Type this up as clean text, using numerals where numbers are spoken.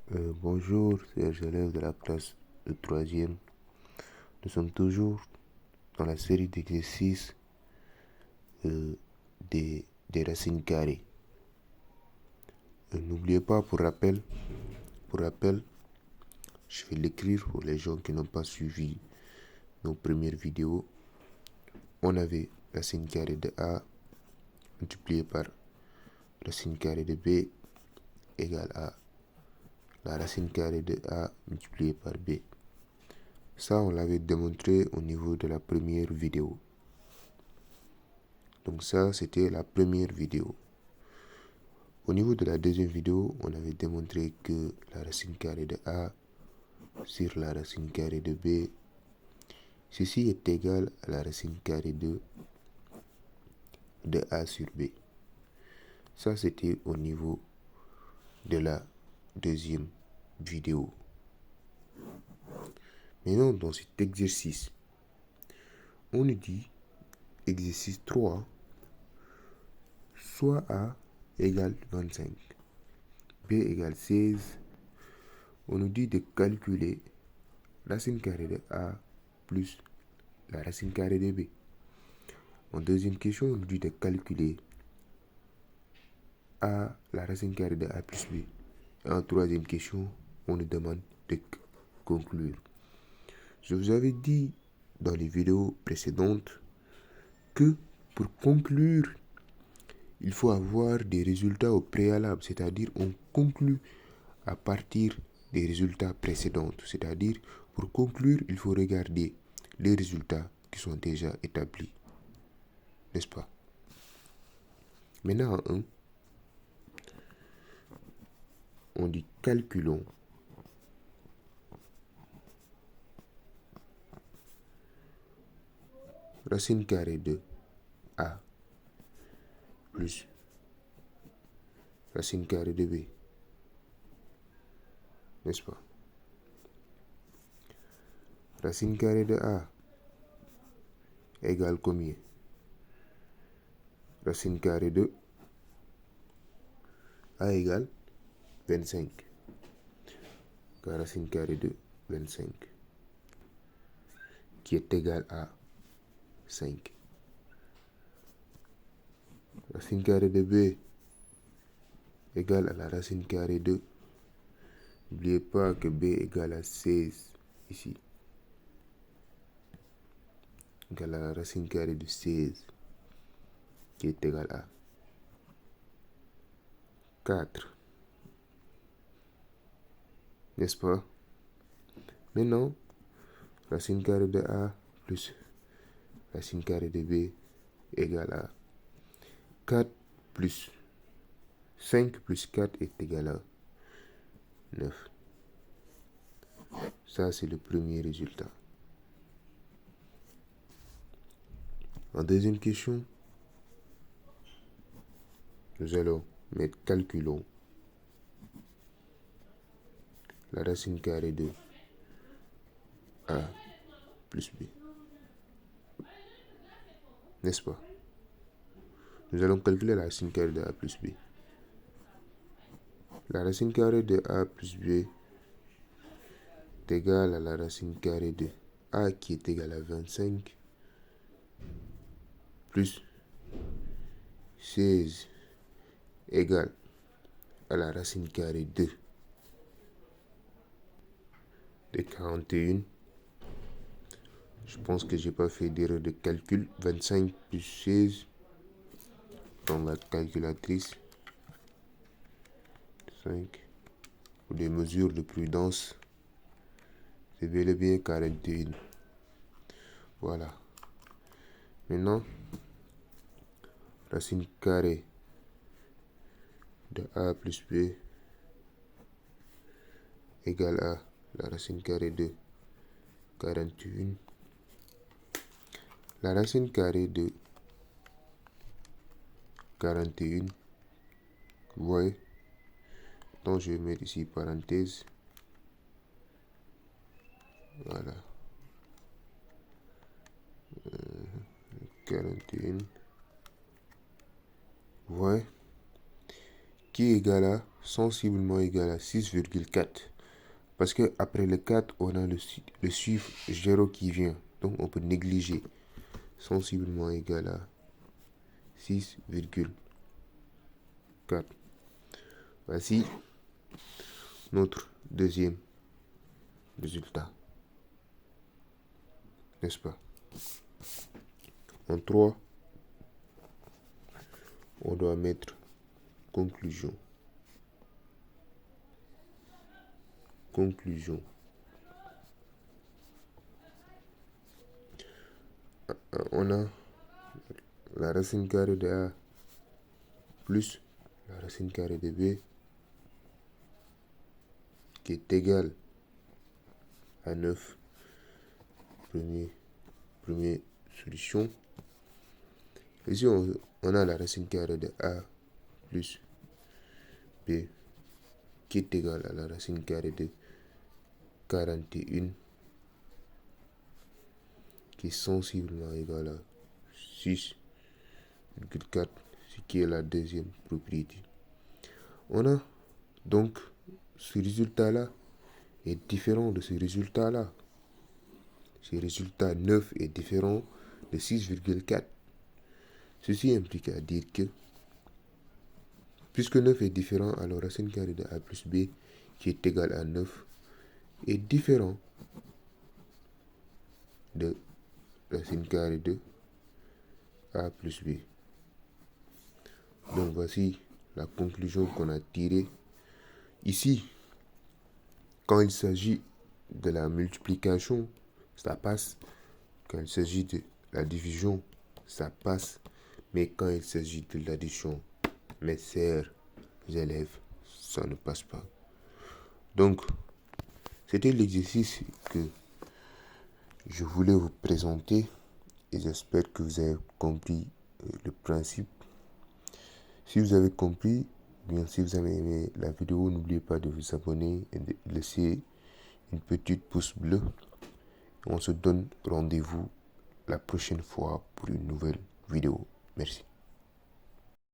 Bonjour, chers élèves de la classe de troisième. Nous sommes toujours dans la série d'exercices euh, des racines carrées. N'oubliez pas, pour rappel, je vais l'écrire pour les gens qui n'ont pas suivi nos premières vidéos. On avait racine carrée de A multiplié par racine carrée de B égale à la racine carrée de A multiplié par B. Ça, on l'avait démontré au niveau de la première vidéo. Donc ça, c'était la première vidéo. Au niveau de la deuxième vidéo, on avait démontré que la racine carrée de A sur la racine carrée de B, ceci est égal à la racine carrée de A sur B. Ça, c'était au niveau de la deuxième vidéo. Maintenant, dans cet exercice, on nous dit, exercice 3, soit A égale 25, B égale 16, on nous dit de calculer racine carrée de A plus la racine carrée de B. En deuxième question, on nous dit de calculer A, la racine carrée de A plus B. Et en troisième question, on nous demande de conclure. Je vous avais dit dans les vidéos précédentes que pour conclure, il faut avoir des résultats au préalable, c'est-à-dire on conclut à partir des résultats précédents. C'est-à-dire, pour conclure, il faut regarder les résultats qui sont déjà établis. N'est-ce pas? Maintenant, en 1, on dit calculons racine carrée de A plus racine carrée de B. N'est-ce pas? Racine carrée de A égale combien? Racine carrée de A égale 25. Racine carrée de 25 qui est égal à 5. Racine carrée de B égale à la racine carrée de... N'oubliez pas que B égale à 16 ici. Égale à la racine carrée de 16 qui est égal à 4. N'est-ce pas? Maintenant, racine carrée de A plus racine carrée de B égale à 4 plus 5 plus 4 est égal à 9. Ça, c'est le premier résultat. En deuxième question, nous allons mettre calculons la racine carrée de A plus B. N'est-ce pas? Nous allons calculer la racine carrée de A plus B. La racine carrée de A plus B est égale à la racine carrée de A qui est égale à 25 plus 16 égale à la racine carrée de 41. Je pense que j'ai pas fait d'erreur de calcul. 25 plus 16 dans la calculatrice. 5. Pour des mesures de prudence, c'est bel et bien 41. Voilà. Maintenant, racine carrée de A plus B égale à la racine carrée de 41. La racine carrée de 41, vous voyez, donc je vais mettre ici parenthèse. Voilà. 41. Vous voyez, qui est égal à sensiblement égal à 6,4. Parce que après le 4, on a le chiffre 0 qui vient. Donc on peut négliger. Sensiblement égal à 6,4. Voici notre deuxième résultat. N'est-ce pas? En 3, on doit mettre conclusion. Conclusion. On a la racine carrée de A plus la racine carrée de B qui est égale à 9. Première solution. Ici, on a la racine carrée de A plus B qui est égale à la racine carrée de 41 qui est sensiblement égale à 6,4, ce qui est la deuxième propriété. On a donc ce résultat-là est différent de ce résultat-là. Ce résultat 9 est différent de 6,4. Ceci implique à dire que, puisque 9 est différent, alors racine carrée de A plus B, qui est égal à 9, est différent de racine carrée de A plus B. Donc voici la conclusion qu'on a tirée. Ici, quand il s'agit de la multiplication, ça passe. Quand il s'agit de la division, ça passe. Mais quand il s'agit de l'addition, mes chers élèves, ça ne passe pas. Donc, c'était l'exercice que je voulais vous présenter et j'espère que vous avez compris le principe. Si vous avez compris, bien si vous avez aimé la vidéo, n'oubliez pas de vous abonner et de laisser une petite pouce bleu. On se donne rendez-vous la prochaine fois pour une nouvelle vidéo. Merci.